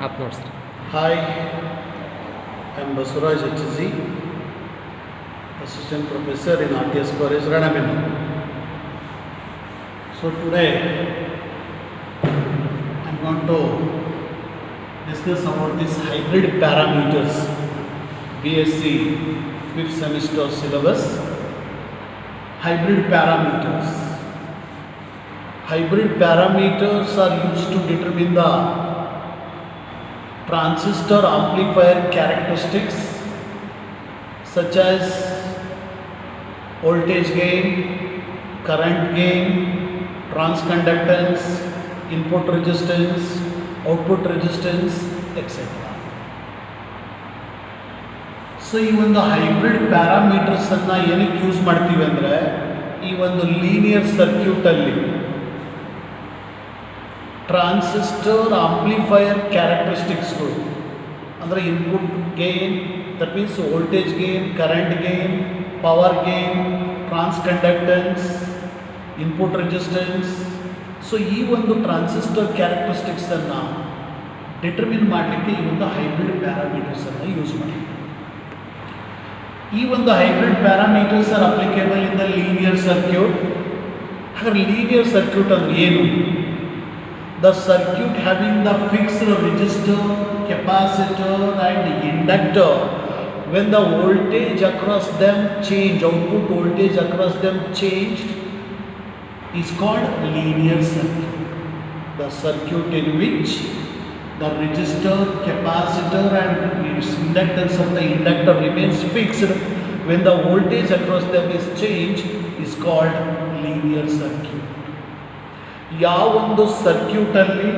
आप note sir. Hi, I'm Basuraj HZ, Assistant Professor in RTS College, Ranamenu. So today I'm going to discuss about this hybrid parameters, BSc 5th semester syllabus. Hybrid parameters. Hybrid parameters are used to determine the transistor amplifier characteristics such as voltage gain, current gain, transconductance, input resistance, output resistance, etc. So ಈ ಒಂದು hybrid ಪ್ಯಾರಾಮೀಟರ್ಸನ್ನು ಏನಕ್ಕೆ use ಮಾಡ್ತೀವಿ ಅಂದರೆ ಈ ಒಂದು linear ಸರ್ಕ್ಯೂಟಲ್ಲಿ transistor amplifier ಕ್ಯಾರೆಕ್ಟರಿಸ್ಟಿಕ್ಸ್ಗಳು ಅಂದರೆ input gain, that means voltage gain, current gain, power gain, transconductance, input resistance. So ಈ ಒಂದು ಟ್ರಾನ್ಸಿಸ್ಟರ್ ಕ್ಯಾರೆಕ್ಟರಿಸ್ಟಿಕ್ಸನ್ನು ಡಿಟರ್ಮಿನ್ ಮಾಡಲಿಕ್ಕೆ ಈ ಒಂದು ಹೈಬ್ರಿಡ್ ಪ್ಯಾರಾಮೀಟರ್ಸನ್ನು ಯೂಸ್ ಮಾಡಿ. ಈ ಒಂದು hybrid parameters are applicable in the linear circuit. ಹಾಗಾದ್ರೆ ಲೀನಿಯರ್ ಸರ್ಕ್ಯೂಟ್ ಅಂದ್ರೆ ಏನು? The circuit having the fixed resistor, capacitor and inductor, when the voltage across them change, output voltage across them changed, is called linear circuit. The circuit in which the resistor, capacitor and inductance of the inductor remains fixed, when the voltage across them is changed, is called linear circuit. ಯಾವ ಒಂದು ಸರ್ಕ್ಯೂಟಲ್ಲಿ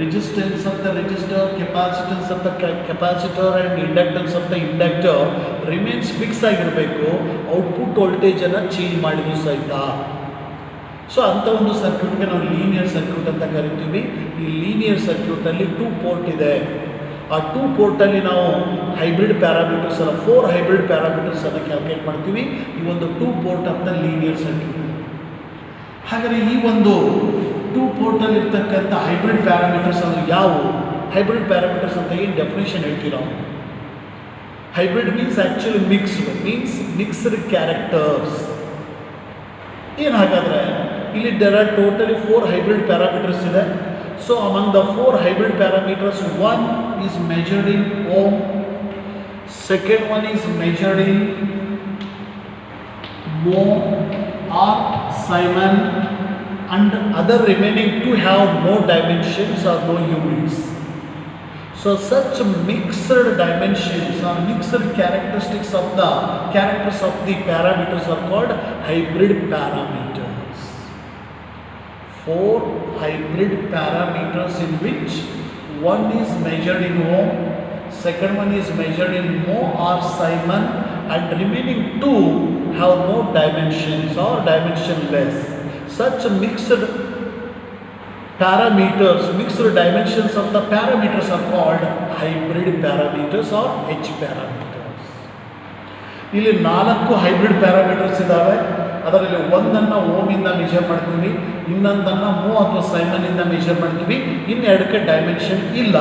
resistance of the resistor, capacitance of the capacitor and inductance of the inductor remains fix ಆಗಿರಬೇಕು, output ವೋಲ್ಟೇಜನ್ನು change ಮಾಡಿದ್ರು ಸಹಿತ. So ಅಂಥ ಒಂದು ಸರ್ಕ್ಯೂಟ್ಗೆ ನಾವು ಲೀನಿಯರ್ ಸರ್ಕ್ಯೂಟ್ ಅಂತ ಕರಿತೀವಿ. ಈ ಲೀನಿಯರ್ ಸರ್ಕ್ಯೂಟಲ್ಲಿ 2 ಪೋರ್ಟ್ ಇದೆ. ಆ 2 ಪೋರ್ಟಲ್ಲಿ ನಾವು ಹೈಬ್ರಿಡ್ ಪ್ಯಾರಾಮೀಟರ್ಸನ್ನು 4 ಹೈಬ್ರಿಡ್ ಪ್ಯಾರಾಮೀಟರ್ಸನ್ನು ಕ್ಯಾಲ್ಕುಲೇಟ್ ಮಾಡ್ತೀವಿ ಈ ಒಂದು 2 port of the linear circuit. ಹಾಗಾದರೆ ಈ ಒಂದು 2 ಪೋರ್ಟಲ್ಲಿ ಇರ್ತಕ್ಕಂಥ ಹೈಬ್ರಿಡ್ ಪ್ಯಾರಾಮೀಟರ್ಸ್ ಅಂದರೆ ಯಾವುವು? ಹೈಬ್ರಿಡ್ ಪ್ಯಾರಾಮೀಟರ್ಸ್ ಅಂತ ಏನು ಡೆಫಿನೇಷನ್ ಹೇಳ್ತೀವಿ ನಾವು? Hybrid means actually mixed characters. ಏನು ಹಾಗಾದರೆ ಇಲ್ಲಿ there are totally 4 hybrid parameters ಇದೆ. So among the 4 hybrid parameters, 1 is measured in ohm, second one is measured in mho or Simon, and other remaining 2 have no dimensions or no units. So such mixed dimensions or mixed characteristics of the characters of the parameters are called hybrid parameters. 4 hybrid parameters in which one is measured in ohm, second one is measured in mho or Simon, and remaining 2 have no dimensions or dimensionless. Such mixed parameters, mixed dimensions of the parameters are called hybrid parameters or H parameters. ಇಲ್ಲಿ 4 hybrid parameters ಇದ್ದಾವೆ. ಅದರಲ್ಲಿ ಒಂದನ್ನು ಓಮಿಂದ measure ಮಾಡ್ತೀವಿ, ಇನ್ನೊಂದನ್ನು ಮೋ ಅಥವಾ ಸೈಮನ್ನಿಂದ measure ಮಾಡ್ತೀವಿ, ಇನ್ನೆರಡಕ್ಕೆ dimension ಇಲ್ಲ.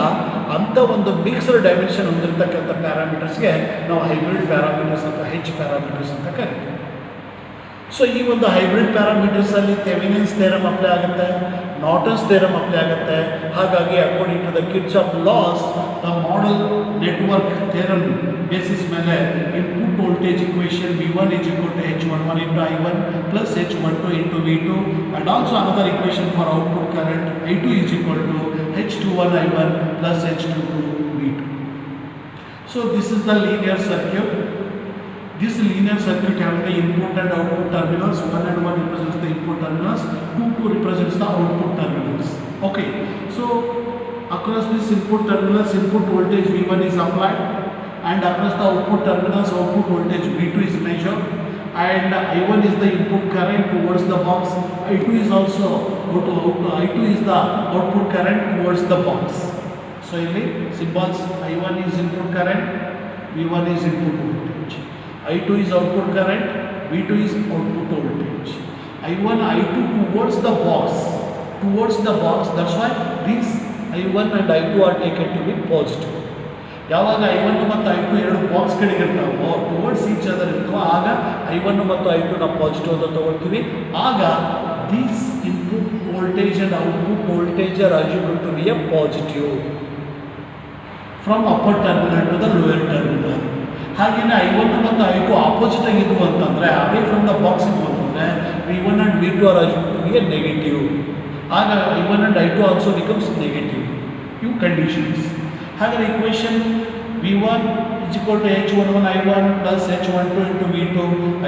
ಅಂಥ ಒಂದು ಮಿಕ್ಸ್ಡ್ ಡೈಮೆನ್ಷನ್ ಹೊಂದಿರತಕ್ಕಂಥ ಪ್ಯಾರಾಮೀಟರ್ಸ್ಗೆ ನಾವು ಹೈಬ್ರಿಡ್ ಪ್ಯಾರಾಮೀಟರ್ಸ್ ಅಥವಾ ಹೆಚ್ ಪ್ಯಾರಾಮೀಟರ್ಸ್ ಅಂತ ಕರಿತೀವಿ. ಸೊ ಈ ಒಂದು ಹೈಬ್ರಿಡ್ ಪ್ಯಾರಾಮೀಟರ್ಸಲ್ಲಿ ಥೆವೆನಿನ್ಸ್ ಥಿಯರಮ್ ಅಪ್ಲೈ ಆಗುತ್ತೆ, ನಾರ್ಟನ್ಸ್ ಥಿಯರಮ್ ಅಪ್ಲೈ ಆಗುತ್ತೆ. ಹಾಗಾಗಿ according to the Kirchhoff laws, the model network theorem basis ಮೇಲೆ input voltage equation V1 is equal to H11 into I1 plus H12 into V2, and also another equation for output current I2 is equal to H21 I1 plus H22 V2. So this is the linear circuit. This linear circuit having the input and output terminals. 1 and 1 represents the input terminals, 2 represents the output terminals. Okay, so across this input terminals, input voltage V1 is applied, and across the output terminals, output voltage V2 is measured, and I1 is the input current towards the box. I2 is also I2 is the output current towards the box. So ಇಲ್ಲಿ symbols, I1 is input current, V1 is input voltage. I2 is output current, V2 is output voltage. I1, I2 towards the box, that's why these I1 and I2 are taken to be positive. ಯಾವಾಗ I1 ಮತ್ತು I2 ಎರಡು box ಕಡೆಗೆ ಇರ್ತಾವೋ towards each other ಇರ್ತಾವೋ ಆಗ I1 ಮತ್ತು I2 ನಾವು positive ಅಂತ ತಗೊಳ್ತೀವಿ. ಆಗ these input voltage and output voltage are assumed to be a positive from upper terminal to the lower terminal. ಹಾಗೆಯೇ I1 ಮತ್ತು I2 ಆಪೋಸಿಟ್ ಆಗಿದ್ವು ಅಂತಂದರೆ ಅವೇ ಫ್ರಮ್ ದ ಬಾಕ್ಸ್ ಇದ್ವು ಅಂತಂದರೆ V1 and V2 are assumed to be a negative. ಆಗ I1 and I2 also becomes negative. ಇವು conditions. ಹಾಗಾದರೆ equation V1 is equal to H11 I1 plus H12 into V2,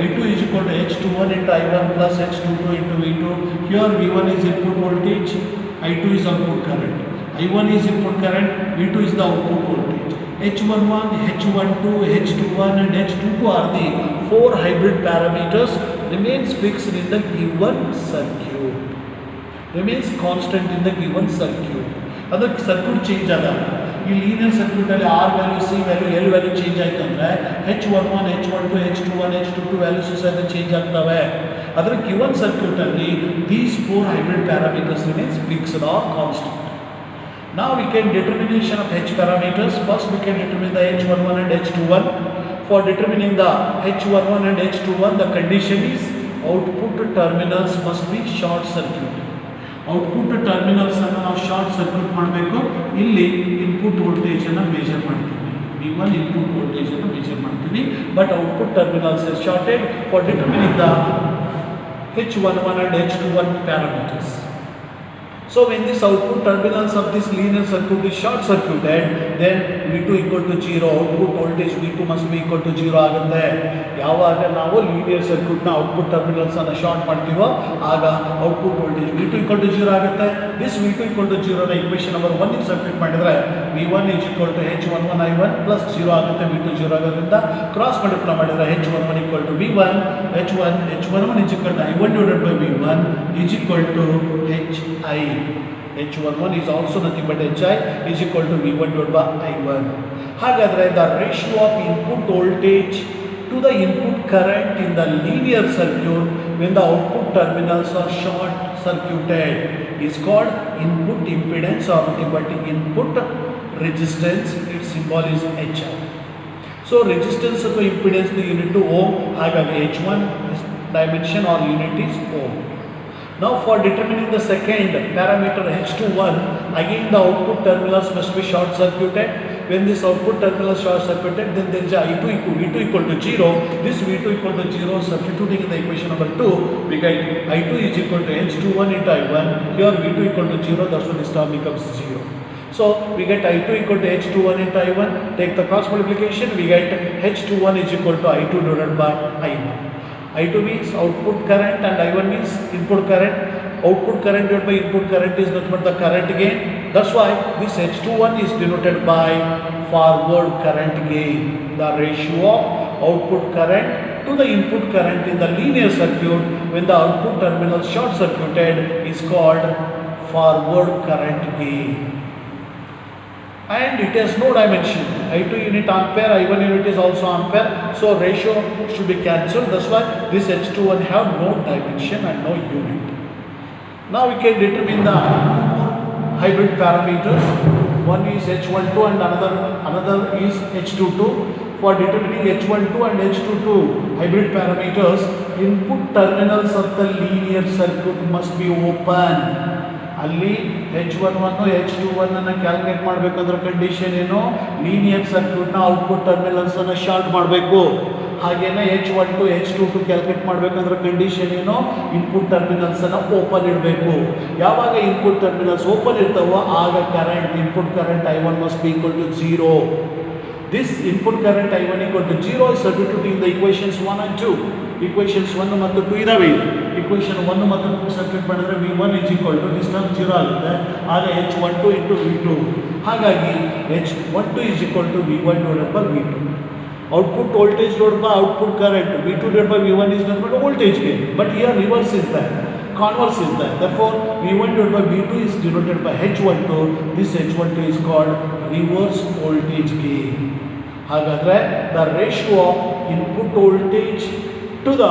I2 is equal to H21 into I1 plus H22 into V2. Here V1 is input voltage, I2 is output current. I1 is input current, V2 is the output voltage. H11, H12, H21 and H22 are the four hybrid parameters remains fixed in the given circuit. Remains constant in the given circuit. ಅದಕ್ಕೆ circuit change ಆದಾಗ ಈ linear ಸರ್ಕ್ಯೂಟಲ್ಲಿ R value C value L value change ಆಯಿತು ಅಂದರೆ H11 H12 H21 H22 values ಸಹಿತ change ಆಗ್ತವೆ. ಅದರ given ಸರ್ಕ್ಯೂಟಲ್ಲಿ these four hybrid parameters remains fixed are constant. Now we can determination of H parameters. First we can determine the H11 and H21. For determining the H11 and H21 the condition is output terminals must be short circuit. Output terminals ಅನ್ನು ನಾವು short circuit ಮಾಡಬೇಕು. ಇಲ್ಲಿ input ವೋಲ್ಟೇಜನ್ನು measure ಮಾಡ್ತೀವಿ. V1 input ವೋಲ್ಟೇಜನ್ನು measure ಮಾಡ್ತೀವಿ. But output terminals is sorted for determining the H11 and H21 parameters. So when this output terminals of this linear circuit is short circuited, then V2 equal to 0, output voltage V2 must be equal to 0 ಆಗುತ್ತೆ. ಯಾವಾಗ ನಾವು linear ಸರ್ಕ್ಯೂಟ್ನ output ಟರ್ಮಿನಲ್ಸನ್ನು short ಮಾಡ್ತೀವೋ ಆಗ output voltage V2 equal to 0 ಆಗುತ್ತೆ. This V2 equal to 0 ನ equation number 1 ಗೆ substitute ಮಾಡಿದರೆ V1 is equal to H11 I1 plus 0 ಆಗುತ್ತೆ. V2 0 ಆಗೋದ್ರಿಂದ ಕ್ರಾಸ್ ಮಲ್ಟಿಪ್ಲೈ ಮಾಡಿದರೆ H11 equal to V1, H11 is equal to I1 divided by V1 is equal to HI. H11 is also nothing but HI is equal to V1 divided by I1. ಹಾಗಾದರೆ the ratio of input voltage to the input current in the linear circuit when the output terminals are short circuited is called input impedance or nothing but input resistance. Its symbol is HI. So resistance to impedance the unit to ohm. ಹಾಗಾಗಿ H1 dimension or unit is ohm. Now for determining the second parameter H21, again the output terminals must be short circuited. When this output terminal is short circuited, then there is a V2 equal to 0. This V2 equal to 0, substituting in the equation number 2, we get I2 is equal to H21 into I1. Here V2 equal to 0, that's why this term becomes 0. So we get I2 equal to H21 into I1. Take the cross multiplication, we get H21 is equal to I2 divided by I1. I2 means output current and I1 means input current. Output current divided by input current is nothing but the current gain. That's why this H21 is denoted by forward current gain. The ratio of output current to the input current in the linear circuit when the output terminal short circuited is called forward current gain. And it has no dimension. I2 unit ampere, I1 unit is also ampere. So ratio should be cancelled. That's why this H21 have no dimension and no unit. Now we can determine the hybrid parameters. One is H12 and another is H22. For determining H12 and H22 hybrid parameters, input terminals of the linear circuit must be open. ಅಲ್ಲಿ H11 H21 ಅನ್ನು calculate ಮಾಡಬೇಕಾದ್ರೆ condition ಏನು, linear ಸರ್ಕ್ಯೂಟ್ನ output terminals ಅನ್ನು short ಮಾಡಬೇಕು. ಹಾಗೇನೆ H12 H22 calculate ಮಾಡಬೇಕಂದ್ರೆ condition ಏನು, ಇನ್ಪುಟ್ ಟರ್ಮಿನಲ್ಸ್ ಅನ್ನು ಓಪನ್ ಇಡಬೇಕು. ಯಾವಾಗ ಇನ್ಪುಟ್ ಟರ್ಮಿನಲ್ಸ್ ಓಪನ್ ಇರ್ತಾವೋ ಆಗ current input current I1 must be equal to 0. This input current I1 equal to 0 is substituted in the equations 1 and 2. Equations 1 ಮತ್ತು 2 ಇದಾವೆ. Equation 1 ಮತ್ತು 2 substitute ಮಾಡಿದ್ರೆ V1 is equal to this term 0 ಆಗುತ್ತೆ. ಆಗ H12 into V2. ಹಾಗಾಗಿ H12 is equal to V1 divided by V2. Output voltage divided by output current. V2 divided by V1 is nothing but voltage gain. But here reverse is there. Converse is there. Therefore, V1 divided by V2 is denoted by H12. This H12 is called reverse voltage gain. ಹಾಗಾದರೆ the ratio of input voltage to the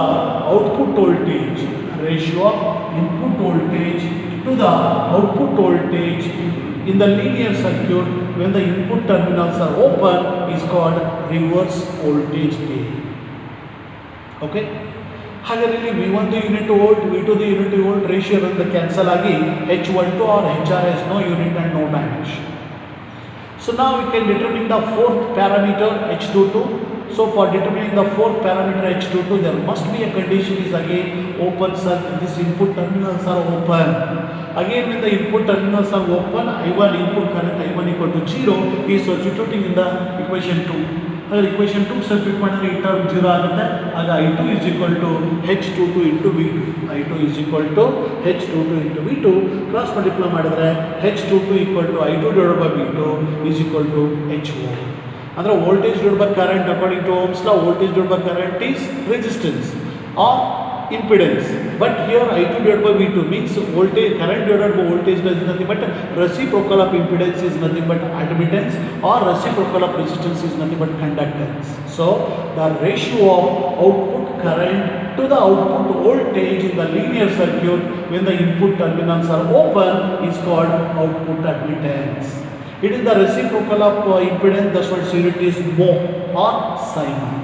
output voltage, ratio of input voltage to the output voltage in the linear circuit when the input terminals are open is called reverse voltage gain. Okay. ಹಾಗಾದ್ರೆ ಇಲ್ಲಿ V1 to unit volt, V2 to unit volt ratio ಅಂತ cancel ಆಗಿ H12 or HR has no unit and no dimension. So now we can determine the fourth parameter H22. So for determining the fourth parameter H22, there must be a condition is again open circuit. These input terminals are open. Again, when the input terminals are open, I1 input current I1 equal to 0 is substituting in the equation 2. Equation 2 substitute ಮಾಡಿದ್ರೆ ಈ term 0 ಆಗುತ್ತೆ. ಆಗ I2 is equal to H22 into V2. I2 is equal to H22 into V2. Cross multiply ಮಾಡಿದ್ರೆ H22 equal to I2 divided by V2 is equal to HO. ಅಂದ್ರೆ voltage divided by current according to Ohm's law, voltage divided by current is resistance or impedance. But here I2 divided by V2 means voltage, current divided by voltage is nothing but reciprocal of impedance is nothing but admittance, or reciprocal of resistance is nothing but conductance. So the ratio of output current to the output voltage in the linear circuit when the input terminals are open is called output admittance. It is the reciprocal of impedance, that's what unit is mho or Simon.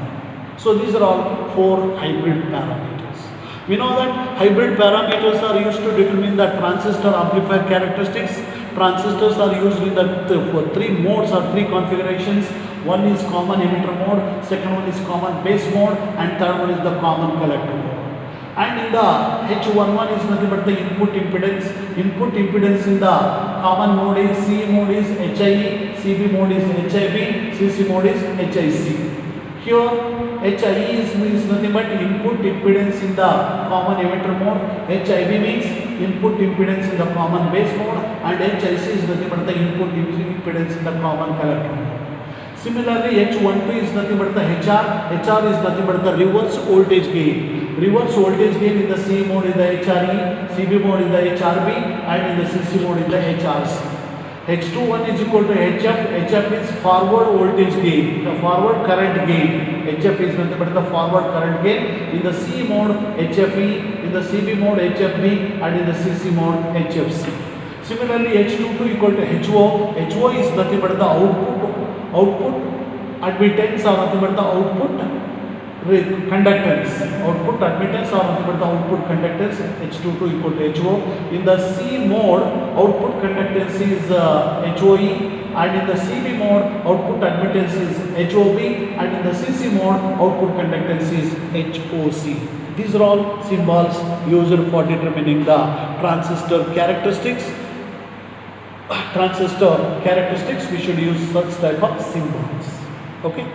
So these are all four hybrid parameters. We know that hybrid parameters are used to determine the transistor amplifier characteristics. Transistors are used in the three modes or three configurations. One is common emitter mode, second one is common base mode, and third one is the common collector mode. And in the H11 is nothing but the input impedance. Input impedance in the common mode is C mode is HIE, CB mode is HIB, CC mode is HIC. Here HIE means nothing but input impedance in the common emitter mode, HIB means input impedance in the common base mode, and HIC is nothing but the input impedance in the common collector mode. Similarly, H12 is nothing but the HR is nothing but the reverse voltage gain. Reverse voltage gain in the C mode is the HRE, CB mode is the HRB, and in the CC mode is the HRC. H21 is equal to HF. HF is forward voltage gain, the forward current gain. HF is nothing but the forward current gain. In the C mode HFE, in the CB mode HFB, and in the CC mode HFC. Similarly, H22 equal to HO. HO is nothing but the output admittance or nothing but the output conductance. Output admittance or nothing but the output conductance. H22 equal to HO. In the C mode, output conductance is HOE, and in the CB mode, output admittance is HOB, and in the CC mode, output conductance is HOC. These are all symbols used for determining the transistor characteristics. We should use such type of symbols. Okay.